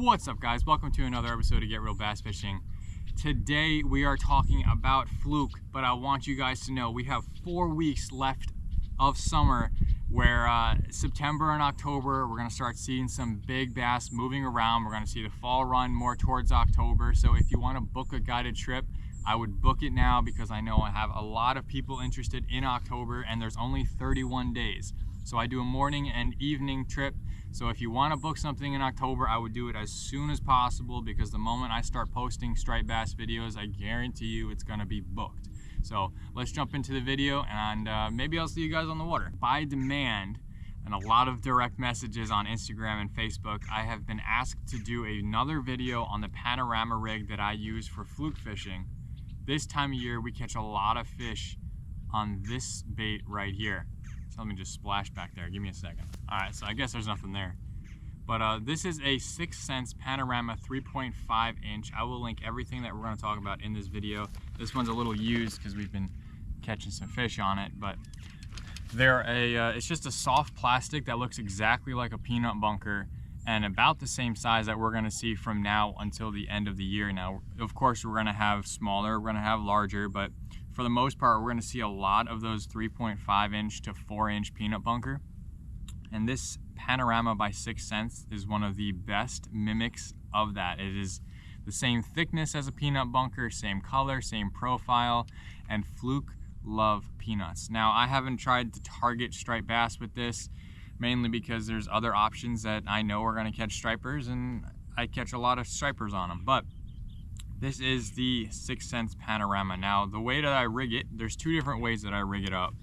What's up, guys? Welcome to another episode of Get Real Bass Fishing. Today we are talking about Fluke, but I want you guys to know we have 4 weeks left of summer where September and October we're going to start seeing some big bass moving around. We're going to see the fall run more towards October. So if you want to book a guided trip, I would book it now because I know I have a lot of people interested in October and there's only 31 days. So I do a morning and evening trip. So if you want to book something in October, I would do it as soon as possible because the moment I start posting striped bass videos, I guarantee you it's going to be booked. So let's jump into the video and maybe I'll see you guys on the water. By demand and a lot of direct messages on Instagram and Facebook, I have been asked to do another video on the Panorama rig that I use for fluke fishing. This time of year, we catch a lot of fish on this bait right here. So let me just splash back there. Give me a second. All right, so I guess there's nothing there. But this is a 6 cents Panorama 3.5 inch. I will link everything that we're going to talk about in this video. This one's a little used because we've been catching some fish on it, but it's just a soft plastic that looks exactly like a peanut bunker and about the same size that we're going to see from now until the end of the year. Now, of course, we're going to have smaller, we're going to have larger, but for the most part, we're going to see a lot of those 3.5 inch to 4 inch peanut bunker. And this Panorama by 6 cents is one of the best mimics of that. It is the same thickness as a peanut bunker, same color, same profile, and Fluke love peanuts. Now, I haven't tried to target striped bass with this, mainly because there's other options that I know are going to catch stripers, and I catch a lot of stripers on them. But this is the 6 cents Panorama. Now, the way that I rig it, there's two different ways that I rig it up.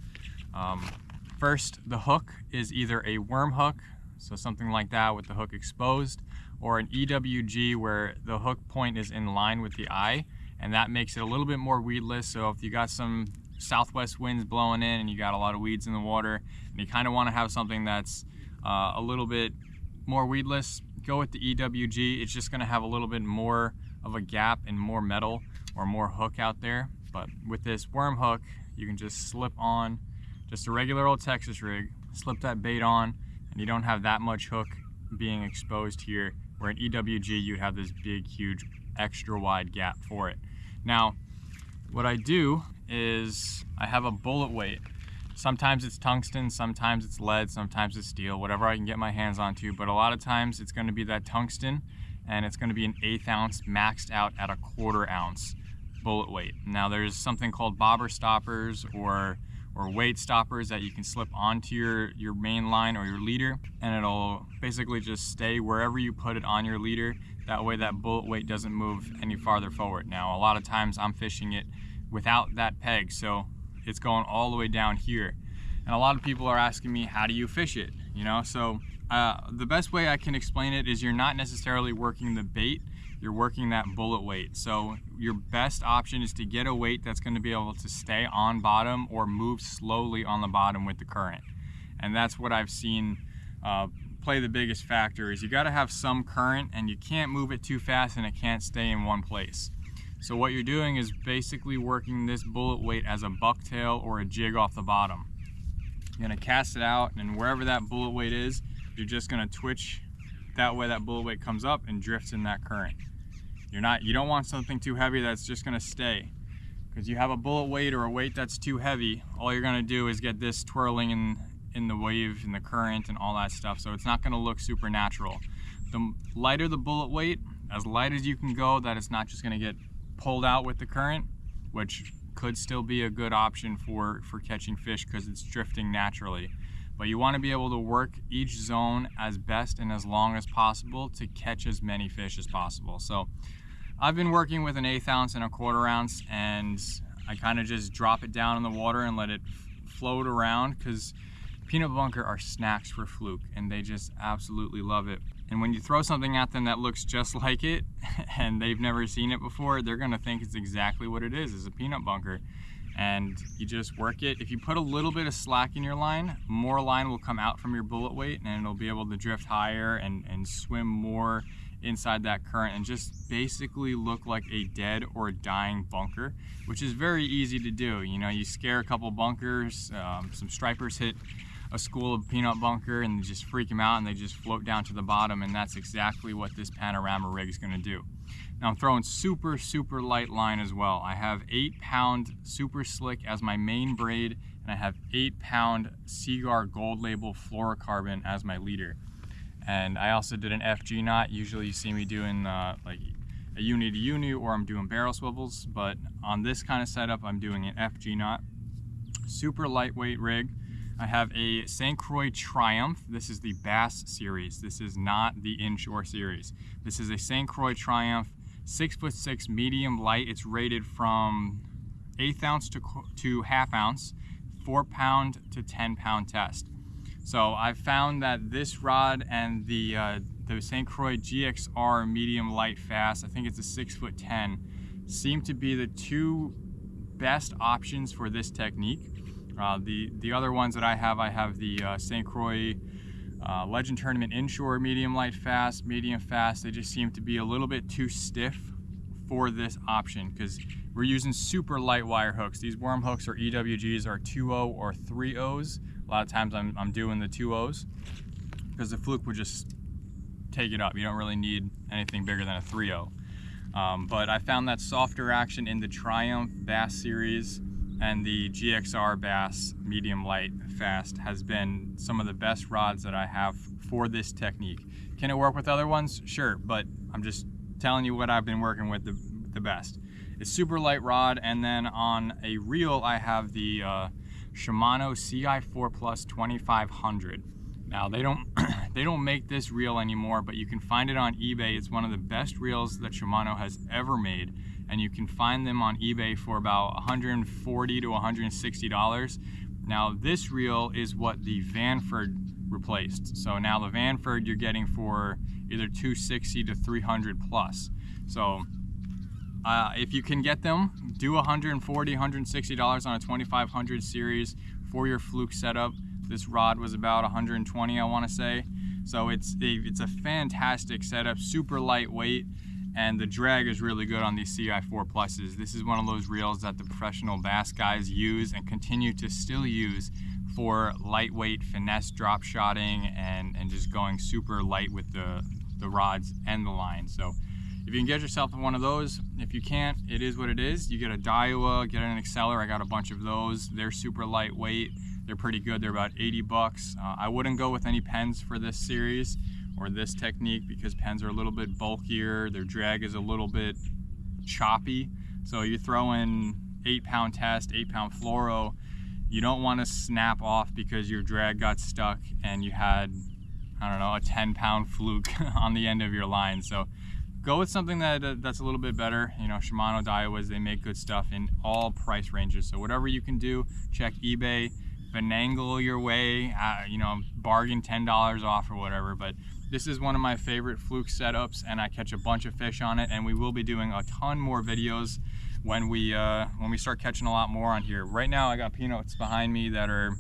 First, the hook is either a worm hook, so something like that with the hook exposed, or an EWG where the hook point is in line with the eye, and that makes it a little bit more weedless. So if you got some southwest winds blowing in and you got a lot of weeds in the water and you kind of want to have something that's a little bit more weedless, go with the EWG. It's just going to have a little bit more of a gap and more metal or more hook out there. But with this worm hook, you can just slip on just a regular old Texas rig, slip that bait on, and you don't have that much hook being exposed here, where an EWG you'd have this big huge extra wide gap for it. Now what I do is I have a bullet weight. Sometimes it's tungsten, sometimes it's lead, sometimes it's steel, whatever I can get my hands onto, but a lot of times it's going to be that tungsten, and it's going to be an 1/8 ounce maxed out at a 1/4 ounce bullet weight. Now there's something called bobber stoppers or weight stoppers that you can slip onto your main line or your leader, and it'll basically just stay wherever you put it on your leader. That way that bullet weight doesn't move any farther forward. Now a lot of times I'm fishing it without that peg, so it's going all the way down here, and a lot of people are asking me, how do you fish it, you know? So the best way I can explain it is you're not necessarily working the bait, you're working that bullet weight. So your best option is to get a weight that's going to be able to stay on bottom or move slowly on the bottom with the current. And that's what I've seen play the biggest factor, is you got to have some current and you can't move it too fast and it can't stay in one place. So what you're doing is basically working this bullet weight as a bucktail or a jig off the bottom. You're going to cast it out, and wherever that bullet weight is, you're just going to twitch. That way that bullet weight comes up and drifts in that current. You don't want something too heavy that's just going to stay, because you have a bullet weight or a weight that's too heavy, all you're going to do is get this twirling in the wave and the current and all that stuff, so it's not going to look super natural. The lighter the bullet weight, as light as you can go, that it's not just going to get pulled out with the current, which could still be a good option for catching fish because it's drifting naturally. But you want to be able to work each zone as best and as long as possible to catch as many fish as possible. So I've been working with an 1/8 ounce and a 1/4 ounce, and I kind of just drop it down in the water and let it float around, because peanut bunker are snacks for fluke and they just absolutely love it. And when you throw something at them that looks just like it and they've never seen it before, they're going to think it's exactly what it is a peanut bunker. And you just work it. If you put a little bit of slack in your line, more line will come out from your bullet weight and it'll be able to drift higher and swim more inside that current and just basically look like a dead or dying bunker, which is very easy to do. You know, you scare a couple bunkers, some stripers hit a school of peanut bunker and just freak them out and they just float down to the bottom, and that's exactly what this Panorama rig is going to do. Now I'm throwing super light line as well. I have 8-pound super slick as my main braid, and I have 8-pound Seagar Gold Label fluorocarbon as my leader. And I also did an FG knot. Usually you see me doing like a uni to uni, or I'm doing barrel swivels, but on this kind of setup I'm doing an FG knot. Super lightweight rig. I have a St. Croix Triumph. This is the Bass series. This is not the inshore series. This is a St. Croix Triumph, 6'6" medium light. It's rated from 1/8 ounce to ½ ounce, 4-pound to 10-pound test. So I've found that this rod and the St. Croix GXR medium light fast, I think it's a 6'10", seem to be the two best options for this technique. The other ones that I have the St. Croix Legend Tournament inshore medium light fast, medium fast. They just seem to be a little bit too stiff for this option because we're using super light wire hooks. These worm hooks or EWGs are 2/0 or 3/0s. A lot of times I'm doing the 2/0s because the Fluke would just take it up. You don't really need anything bigger than a 3/0. But I found that softer action in the Triumph Bass series and the GXR Bass medium light fast has been some of the best rods that I have for this technique. Can it work with other ones? Sure, but I'm just telling you what I've been working with the best. It's super light rod, and then on a reel I have the Shimano CI4 Plus 2500. Now they don't make this reel anymore, but you can find it on eBay. It's one of the best reels that Shimano has ever made, and you can find them on eBay for about $140 to $160. Now this reel is what the Vanford replaced. So now the Vanford you're getting for either $260 to $300 plus. So if you can get them, do $140, $160 on a 2500 series for your Fluke setup. This rod was about 120, I want to say. So it's a fantastic setup, super lightweight, and the drag is really good on these CI4 Pluses. This is one of those reels that the professional bass guys use and continue to still use for lightweight finesse drop shotting and just going super light with the rods and the line. So if you can get yourself one of those, if you can't, it is what it is. You get a Daiwa, get an Acceler. I got a bunch of those. They're super lightweight. They're pretty good. They're about 80 bucks. I wouldn't go with any pens for this series or this technique because pens are a little bit bulkier. Their drag is a little bit choppy. So you throw in 8-pound test, 8-pound fluoro, you don't want to snap off because your drag got stuck and you had, I don't know, a 10-pound Fluke on the end of your line. So go with something that's a little bit better. You know, Shimano, Daiwas, they make good stuff in all price ranges. So whatever you can do, check eBay, finagle your way, you know, bargain $10 off or whatever. But this is one of my favorite Fluke setups, and I catch a bunch of fish on it, and we will be doing a ton more videos when we start catching a lot more on here. Right now I got peanuts behind me that are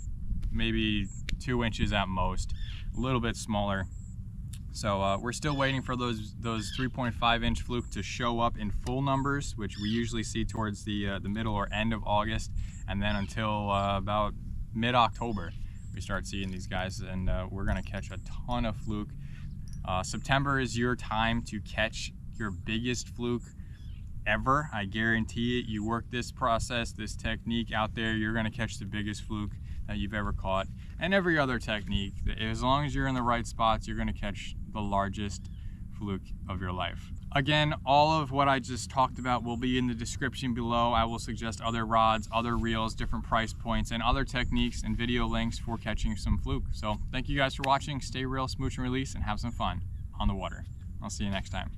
maybe 2 inches at most, a little bit smaller. So we're still waiting for those 3.5-inch Fluke to show up in full numbers, which we usually see towards the middle or end of August, and then until about mid-October we start seeing these guys, and we're gonna catch a ton of Fluke. September is your time to catch your biggest Fluke ever. I guarantee it. You work this process, this technique out there, you're gonna catch the biggest Fluke that you've ever caught. And every other technique, as long as you're in the right spots, you're gonna catch the largest Fluke of your life. Again, all of what I just talked about will be in the description below. I will suggest other rods, other reels, different price points, and other techniques and video links for catching some Fluke. So thank you guys for watching. Stay real, smooch and release, and have some fun on the water. I'll see you next time.